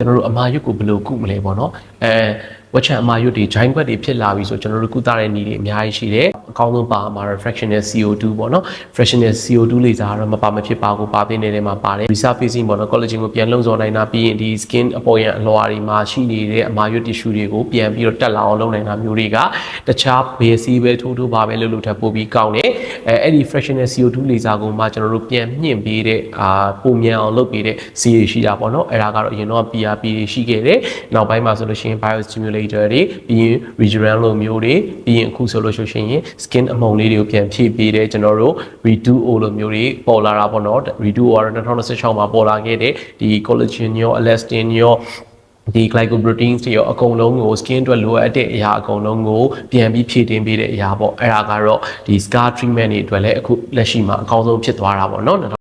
ကျွန်တော်တို့အမာရွတ်ကိုဘယ်လိုကုမလဲပေါ့နော်ဝက်ချန်အမာရွတ်တွေ joint ခွက်တွေဖြစ်လာပြီဆိုကျွန်တော်တို့ကုသတဲ့နည်းတွေအများကြီးရှိတယ်အကောင်းဆုံးပါမှာ fractional CO2 ပေါ့နော် fractional CO2 လေစာကတော့မပါမဖြစ်ပါဘူးပါပေးနေတဲ့မှာပါတယ် resurfacing ပေါ့နော် collagen ကိုပြန်လုံဆော်နိုင်တာပြီးရင်ဒီ skin အပေါ်ရန်အလွှာတွေမှာရှိနေတဲ့အမာရွတ် tissue တွေကိုပြန်ပြီးတော့တက်လာအောင်လုပ်နိုင်တာမျိုးတွေကတခြားဘယ်စီးပဲထိုးပါပဲလို့ထပ်ပို့ပြီးကောင်းတယ်အဲ့ဒီ fractional CO2 လေစာကိုမှကျွန်တော်တို့ပြန်မြင့်ပေးတဲ့ပုံမြန်အောင်လုပ်ပေးတဲ့စီးရရှိတာပေါ့နော်အဲ့ဒါကတော့အရင်တော့ PRP တွေရှိခဲ့တယ်နောက်ပိုင်းမှာဆိုလို့ရှိရင် biostimulator တွေပြီးရင် regeneron လိုမျိုးတွေပြီးရင်အခုဆိုလို့ရှိရင် skin အမုံလေးတွေကိုပြန်ဖြည့်ပေးတယ်ကျွန်တော်တို့ reduo လိုမျိုးတွေပေါ်လာတာပေါ့နော် reduo ကတော့2016မှာပေါ်လာခဲ့တဲ့ဒီ collagen ရော elastin ရောဒီ glycoproteins တွေရောအကုန်လုံးကို skin အတွက်လိုအပ်တဲ့အရာအကုန်လုံးကိုပြန်ပြီးဖြည့်တင်းပေးတဲ့အရာပေါ့အဲ့ဒါကတော့ဒီ scar treatment တွေအတွက်လည်းအခုလက်ရှိမှာအကောင်းဆုံးဖြစ်သွားတာပေါ့နော်